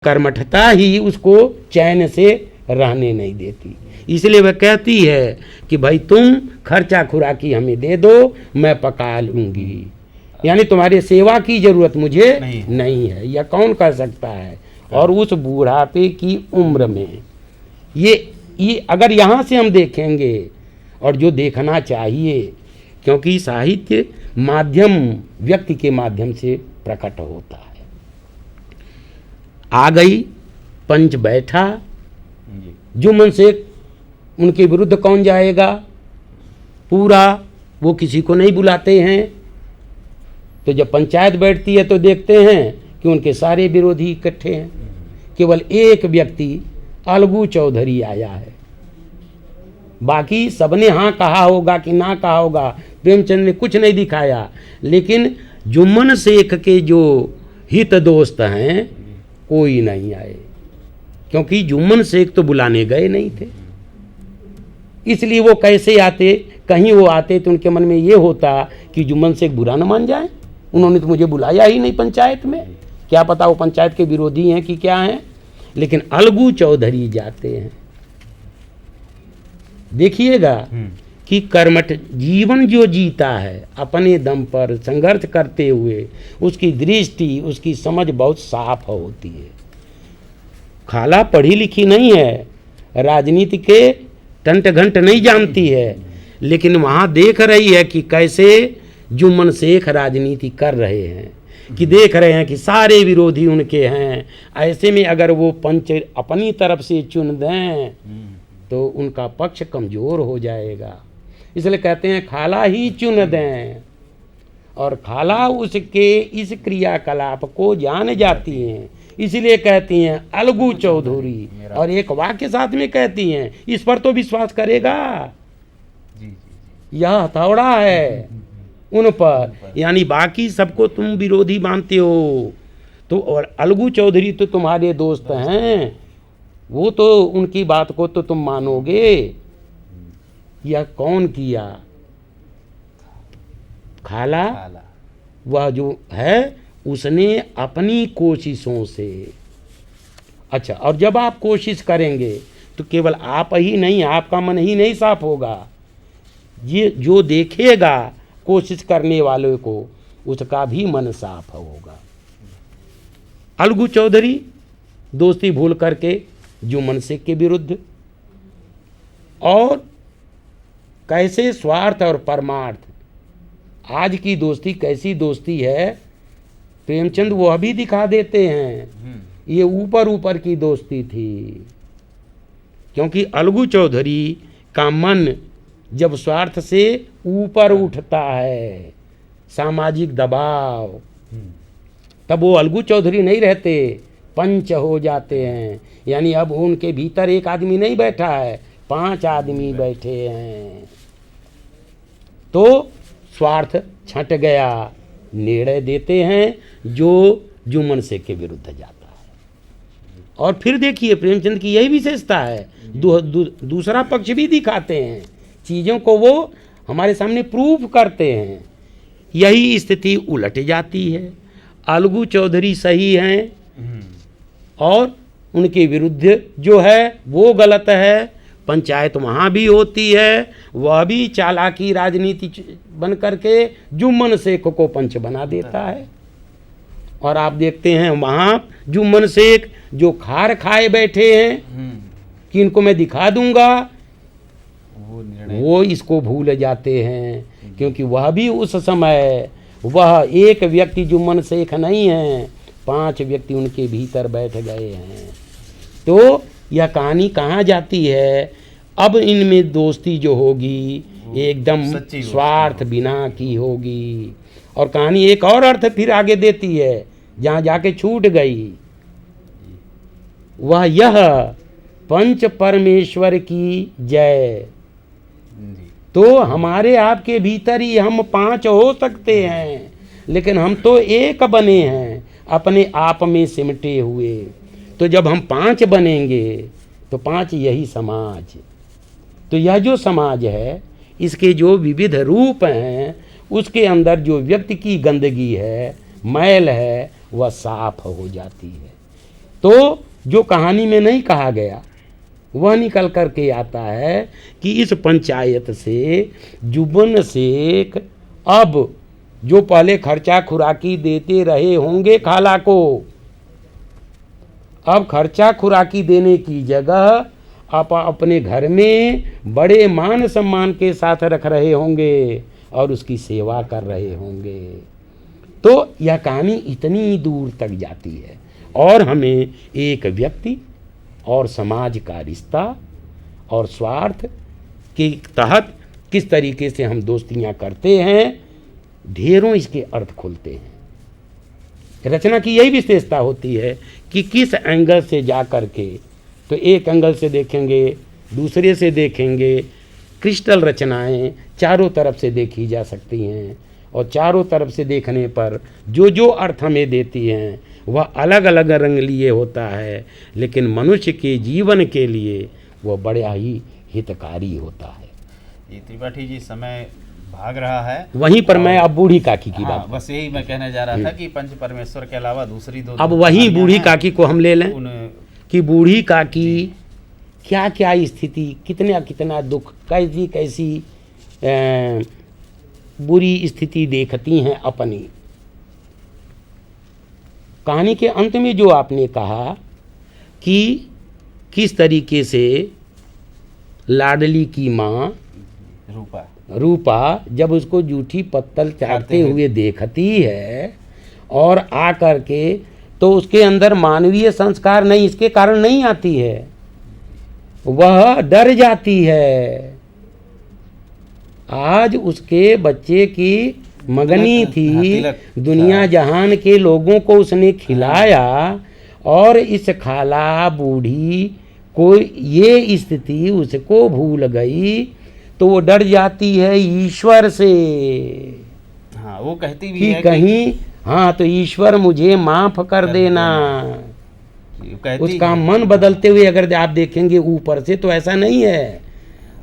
कर्मठता ही उसको चैन से रहने नहीं देती। इसलिए वह कहती है कि भाई तुम खर्चा खुराकी हमें दे दो, मैं पका लूंगी, यानी तुम्हारी सेवा की जरूरत मुझे नहीं है। यह कौन कर सकता है? और उस बुढ़ापे की उम्र में ये अगर यहाँ से हम देखेंगे, और जो देखना चाहिए, क्योंकि साहित्य माध्यम व्यक्ति के माध्यम से प्रकट होता है। आ गई, पंच बैठा, जुम्मन शेख उनके विरुद्ध कौन जाएगा? पूरा वो किसी को नहीं बुलाते हैं। तो जब पंचायत बैठती है तो देखते हैं कि उनके सारे विरोधी इकट्ठे हैं, केवल एक व्यक्ति अलगू चौधरी आया है। बाकी सबने हाँ कहा होगा कि ना कहा होगा, प्रेमचंद ने कुछ नहीं दिखाया, लेकिन जुम्मन शेख के जो हित दोस्त हैं कोई नहीं आए, क्योंकि जुम्मन शेख तो बुलाने गए नहीं थे। इसलिए वो कैसे आते? कहीं वो आते तो उनके मन में ये होता कि जुम्मन शेख बुरा न मान जाए, उन्होंने तो मुझे बुलाया ही नहीं पंचायत में, क्या पता वो पंचायत के विरोधी हैं कि क्या हैं। लेकिन अलगू चौधरी जाते हैं। देखिएगा कि कर्मठ जीवन जो जीता है अपने दम पर संघर्ष करते हुए, उसकी दृष्टि, उसकी समझ बहुत साफ होती है। खाला पढ़ी लिखी नहीं है, राजनीति के टंट घंट नहीं जानती है, लेकिन वहाँ देख रही है कि कैसे जुम्मन शेख राजनीति कर रहे हैं, कि देख रहे हैं कि सारे विरोधी उनके हैं। ऐसे में अगर वो पंच अपनी तरफ से चुन दें तो उनका पक्ष कमज़ोर हो जाएगा। इसलिए कहते हैं खाला ही चुन दें, और खाला उसके इस क्रियाकलाप को जान जाती हैं, इसलिए कहती हैं अलगू चौधरी। और एक वाक्य साथ में कहती हैं, इस पर तो विश्वास करेगा, यह हथौड़ा है उन पर, यानी बाकी सबको तुम विरोधी मानते हो तो, और अलगू चौधरी तो तुम्हारे दोस्त हैं, वो तो उनकी बात को तो तुम मानोगे। यह कौन किया? खाला वह जो है उसने अपनी कोशिशों से। अच्छा, और जब आप कोशिश करेंगे तो केवल आप ही नहीं, आपका मन ही नहीं साफ होगा, ये जो देखेगा कोशिश करने वालों को उसका भी मन साफ होगा। अलगू चौधरी दोस्ती भूल करके जुम्मन शेख के विरुद्ध, और कैसे स्वार्थ और परमार्थ, आज की दोस्ती कैसी दोस्ती है प्रेमचंद वह भी दिखा देते हैं। ये ऊपर ऊपर की दोस्ती थी, क्योंकि अलगू चौधरी का मन जब स्वार्थ से ऊपर उठता है, सामाजिक दबाव, तब वो अलगू चौधरी नहीं रहते, पंच हो जाते हैं। यानी अब उनके भीतर एक आदमी नहीं बैठा है, 5 आदमी बैठे हैं। तो स्वार्थ छंट गया, निर्णय देते हैं जो जुम्मन शेख के विरुद्ध जाता है। और फिर देखिए प्रेमचंद की यही विशेषता है, दूसरा पक्ष भी दिखाते हैं, चीज़ों को वो हमारे सामने प्रूफ करते हैं। यही स्थिति उलट जाती है, अलगू चौधरी सही हैं और उनके विरुद्ध जो है वो गलत है। पंचायत वहाँ भी होती है, वह भी चालाकी राजनीति बन करके जुम्मन शेख को पंच बना देता है। और आप देखते हैं वहाँ जुम्मन शेख जो खार खाए बैठे हैं कि इनको मैं दिखा दूंगा, वो इसको भूल जाते हैं, क्योंकि वह भी उस समय वह एक व्यक्ति जुम्मन शेख नहीं है, 5 व्यक्ति उनके भीतर बैठ गए हैं। तो यह कहानी कहाँ जाती है? अब इनमें दोस्ती जो होगी एकदम स्वार्थ बिना की होगी। और कहानी एक और अर्थ फिर आगे देती है, जहाँ जाके छूट गई, वह यह पंच परमेश्वर की जय। तो हमारे आपके भीतर ही हम 5 हो सकते हैं, लेकिन हम तो एक बने हैं, अपने आप में सिमटे हुए। तो जब हम 5 बनेंगे तो 5 यही समाज। तो यह जो समाज है, इसके जो विविध रूप हैं, उसके अंदर जो व्यक्ति की गंदगी है, मैल है, वह साफ हो जाती है। तो जो कहानी में नहीं कहा गया वह निकल कर के आता है कि इस पंचायत से जुबन शेख अब जो पहले खर्चा खुराकी देते रहे होंगे खाला को, अब खर्चा खुराकी देने की जगह आप अपने घर में बड़े मान सम्मान के साथ रख रहे होंगे और उसकी सेवा कर रहे होंगे। तो यह कहानी इतनी दूर तक जाती है और हमें एक व्यक्ति और समाज का रिश्ता और स्वार्थ के तहत किस तरीके से हम दोस्तियां करते हैं, ढेरों इसके अर्थ खुलते हैं। रचना की यही विशेषता होती है कि किस एंगल से जा कर के, तो एक एंगल से देखेंगे, दूसरे से देखेंगे, क्रिस्टल रचनाएं चारों तरफ से देखी जा सकती हैं और चारों तरफ से देखने पर जो जो अर्थ हमें देती हैं वह अलग अलग रंग लिए होता है, लेकिन मनुष्य के जीवन के लिए वह बड़ा ही हितकारी होता है। ये त्रिपाठी जी समय भाग रहा है, वहीं पर मैं अब बूढ़ी काकी की बात, बस यही मैं कहने जा रहा था कि पंच परमेश्वर के अलावा दूसरी दो अब वहीं बूढ़ी काकी को हम ले लें कि बूढ़ी काकी क्या क्या स्थिति, कितना कितना दुख, कैसी कैसी बुरी स्थिति देखती हैं अपनी। कहानी के अंत में जो आपने कहा कि किस तरीके से लाडली की माँ रूपा जब उसको जूठी पत्तल चाटते हुए देखती है और आ कर के, तो उसके अंदर मानवीय संस्कार नहीं, इसके कारण नहीं आती है, वह डर जाती है। आज उसके बच्चे की मगनी थी, दुनिया जहान के लोगों को उसने खिलाया और इस खाला बूढ़ी को ये स्थिति उसको भूल गई, तो वो डर जाती है ईश्वर से। हाँ, वो कहती भी कि है कहीं हाँ तो ईश्वर मुझे माफ कर देना। उसका मन बदलते हुए अगर आप देखेंगे ऊपर से तो ऐसा नहीं है,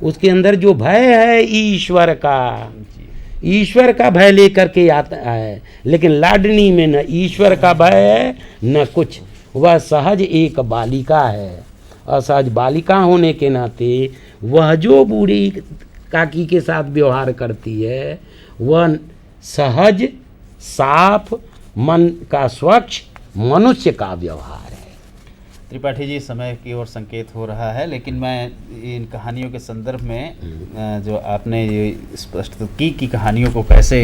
उसके अंदर जो भय है ईश्वर का भय लेकर के आता है। लेकिन लाडनी में न ईश्वर का भय है न कुछ, वह सहज एक बालिका है। असहज बालिका होने के नाते वह जो बूढ़ी काकी के साथ व्यवहार करती है वह सहज, साफ, मन का स्वच्छ मनुष्य का व्यवहार है। त्रिपाठी जी, समय की ओर संकेत हो रहा है, लेकिन मैं इन कहानियों के संदर्भ में जो आपने ये स्पष्ट की कि कहानियों को कैसे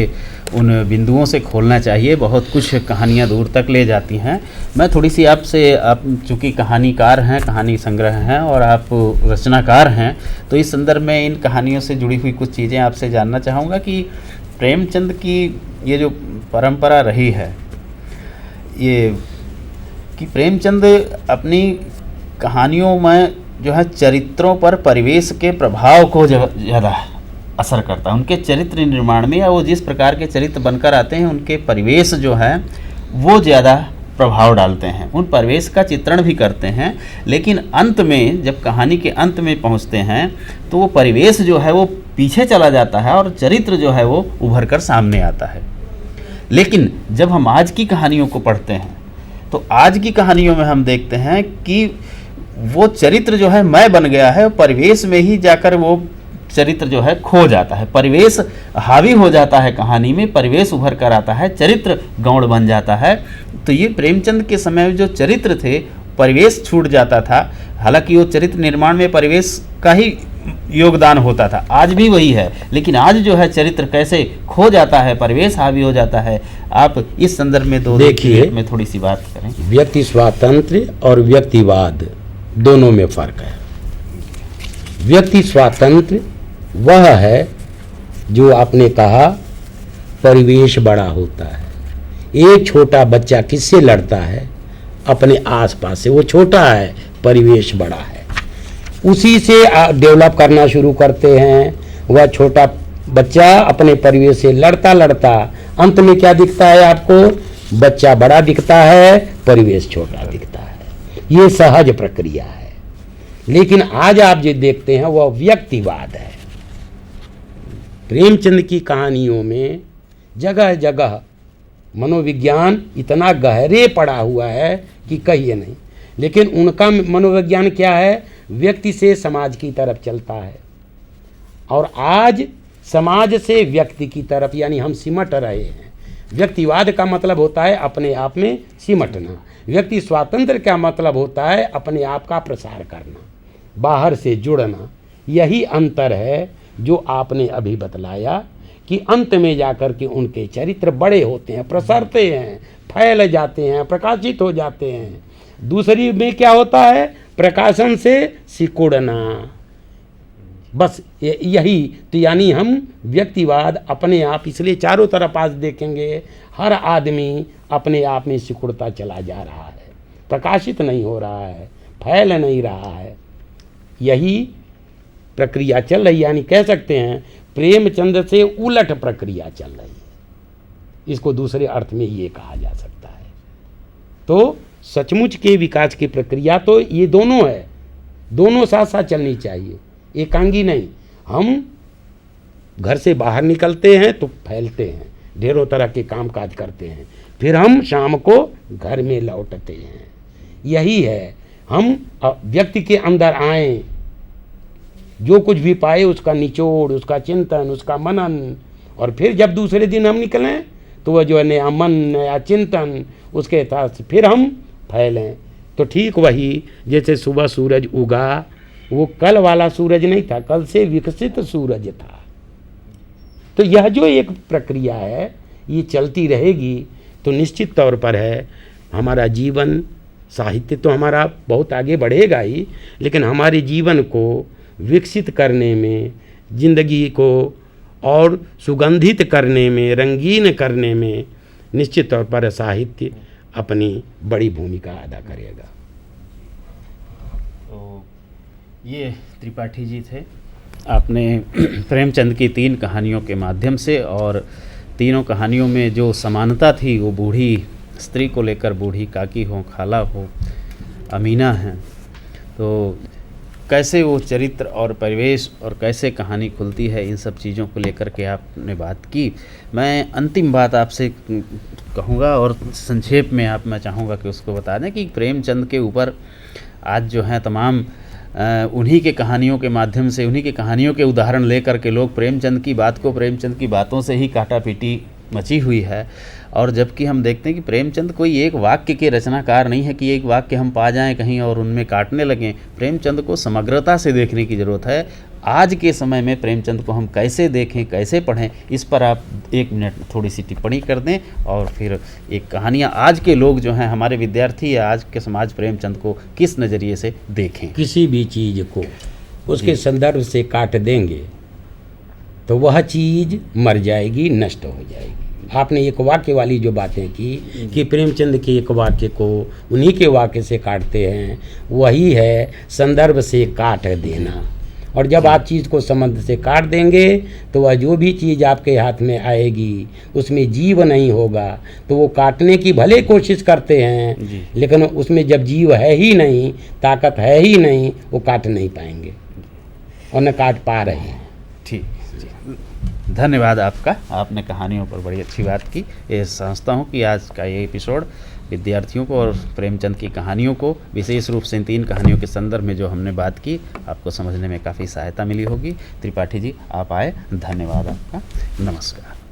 उन बिंदुओं से खोलना चाहिए, बहुत कुछ कहानियाँ दूर तक ले जाती हैं। मैं थोड़ी सी आपसे, आप चूँकि कहानीकार हैं, कहानी संग्रह हैं और आप रचनाकार हैं, तो इस संदर्भ में इन कहानियों से जुड़ी हुई कुछ चीज़ें आपसे जानना चाहूँगा कि प्रेमचंद की ये जो परंपरा रही है, ये कि प्रेमचंद अपनी कहानियों में जो है चरित्रों पर परिवेश के प्रभाव को ज़्यादा असर करता है। उनके चरित्र निर्माण में या वो जिस प्रकार के चरित्र बनकर आते हैं, उनके परिवेश जो है वो ज़्यादा प्रभाव डालते हैं, उन परिवेश का चित्रण भी करते हैं। लेकिन अंत में, जब कहानी के अंत में पहुंचते हैं, तो वो परिवेश जो है वो पीछे चला जाता है और चरित्र जो है वो उभर कर सामने आता है। लेकिन जब हम आज की कहानियों को पढ़ते हैं तो आज की कहानियों में हम देखते हैं कि वो चरित्र जो है मैं बन गया है, परिवेश में ही जाकर वो चरित्र जो है खो जाता है, परिवेश हावी हो जाता है कहानी में, परिवेश उभर कर आता है, चरित्र गौण बन जाता है। तो ये प्रेमचंद के समय में जो चरित्र थे, परिवेश छूट जाता था। हालांकि वो चरित्र निर्माण में परिवेश का ही योगदान होता था, आज भी वही है, लेकिन आज जो है चरित्र कैसे खो जाता है, परिवेश हावी हो जाता है। आप इस संदर्भ में देखिए, में थोड़ी सी बात करें। व्यक्ति स्वातंत्र्य और व्यक्तिवाद दोनों में फर्क है। व्यक्ति स्वातंत्र्य वह है जो आपने कहा परिवेश बड़ा होता है। एक छोटा बच्चा किससे लड़ता है? अपने आसपास से। वो छोटा है, परिवेश बड़ा है, उसी से डेवलप करना शुरू करते हैं। वह छोटा बच्चा अपने परिवेश से लड़ता लड़ता अंत में क्या दिखता है आपको? बच्चा बड़ा दिखता है, परिवेश छोटा दिखता है। ये सहज प्रक्रिया है। लेकिन आज आप जो देखते हैं वह व्यक्तिवाद है। प्रेमचंद की कहानियों में जगह जगह मनोविज्ञान इतना गहरे पड़ा हुआ है कि कहिए नहीं। लेकिन उनका मनोविज्ञान क्या है, व्यक्ति से समाज की तरफ चलता है, और आज समाज से व्यक्ति की तरफ, यानी हम सिमट रहे हैं। व्यक्तिवाद का मतलब होता है अपने आप में सिमटना, व्यक्ति स्वातंत्र का मतलब होता है अपने आप का प्रसार करना, बाहर से जुड़ना। यही अंतर है जो आपने अभी बतलाया कि अंत में जाकर के उनके चरित्र बड़े होते हैं, प्रसरते हैं, फैल जाते हैं, प्रकाशित हो जाते हैं। दूसरी में क्या होता है, प्रकाशन से सिकुड़ना, बस यही तो, यानी हम व्यक्तिवाद अपने आप, इसलिए चारों तरफ आज देखेंगे हर आदमी अपने आप में सिकुड़ता चला जा रहा है, प्रकाशित नहीं हो रहा है, फैल नहीं रहा है। यही प्रक्रिया चल रही, यानी कह सकते हैं प्रेमचंद से उलट प्रक्रिया चल रही है। इसको दूसरे अर्थ में ये कहा जा सकता है। तो सचमुच के विकास की प्रक्रिया तो ये दोनों है, दोनों साथ साथ चलनी चाहिए, एकांगी नहीं। हम घर से बाहर निकलते हैं तो फैलते हैं, ढेरों तरह के काम काज करते हैं, फिर हम शाम को घर में लौटते हैं। यही है, हम व्यक्ति के अंदर आए, जो कुछ भी पाए उसका निचोड़, उसका चिंतन, उसका मनन, और फिर जब दूसरे दिन हम निकलें तो वह जो है नया मन, नया चिंतन, उसके साथ फिर हम फैलें। तो ठीक वही जैसे सुबह सूरज उगा, वो कल वाला सूरज नहीं था, कल से विकसित सूरज था। तो यह जो एक प्रक्रिया है ये चलती रहेगी, तो निश्चित तौर पर है हमारा जीवन, साहित्य तो हमारा बहुत आगे बढ़ेगा ही, लेकिन हमारे जीवन को विकसित करने में, जिंदगी को और सुगंधित करने में, रंगीन करने में निश्चित तौर पर साहित्य अपनी बड़ी भूमिका अदा करेगा। तो ये त्रिपाठी जी थे, आपने प्रेमचंद की 3 कहानियों के माध्यम से, और तीनों कहानियों में जो समानता थी वो बूढ़ी स्त्री को लेकर, बूढ़ी काकी हो, खाला हो, अमीना हैं, तो कैसे वो चरित्र और परिवेश और कैसे कहानी खुलती है, इन सब चीज़ों को लेकर के आपने बात की। मैं अंतिम बात आपसे कहूँगा और संक्षेप में मैं चाहूँगा कि उसको बता दें कि प्रेमचंद के ऊपर आज जो है तमाम उन्हीं के कहानियों के माध्यम से, उन्हीं के कहानियों के उदाहरण लेकर के लोग प्रेमचंद की बात को प्रेमचंद की बातों से ही काटापीटी मची हुई है। और जबकि हम देखते हैं कि प्रेमचंद कोई एक वाक्य के रचनाकार नहीं है कि एक वाक्य हम पा जाएं कहीं और उनमें काटने लगें। प्रेमचंद को समग्रता से देखने की ज़रूरत है। आज के समय में प्रेमचंद को हम कैसे देखें, कैसे पढ़ें, इस पर आप 1 मिनट थोड़ी सी टिप्पणी कर दें, और फिर एक कहानियाँ आज के लोग जो हैं, हमारे विद्यार्थी या आज के समाज प्रेमचंद को किस नज़रिए से देखें। किसी भी चीज़ को उसके संदर्भ से काट देंगे तो वह चीज़ मर जाएगी, नष्ट हो जाएगी। आपने एक वाक्य वाली जो बातें की कि प्रेमचंद के एक वाक्य को उन्हीं के वाक्य से काटते हैं, वही है संदर्भ से काट देना। और जब आप चीज़ को संबंध से काट देंगे तो वह जो भी चीज़ आपके हाथ में आएगी उसमें जीव नहीं होगा। तो वो काटने की भले कोशिश करते हैं, लेकिन उसमें जब जीव है ही नहीं, ताकत है ही नहीं, वो काट नहीं पाएंगे और न काट पा रहे हैं। ठीक, धन्यवाद आपका, आपने कहानियों पर बड़ी अच्छी बात की। ये समझता हूँ कि आज का ये एपिसोड विद्यार्थियों को और प्रेमचंद की कहानियों को, विशेष रूप से इन 3 कहानियों के संदर्भ में जो हमने बात की, आपको समझने में काफ़ी सहायता मिली होगी। त्रिपाठी जी आप आए, धन्यवाद आपका, नमस्कार।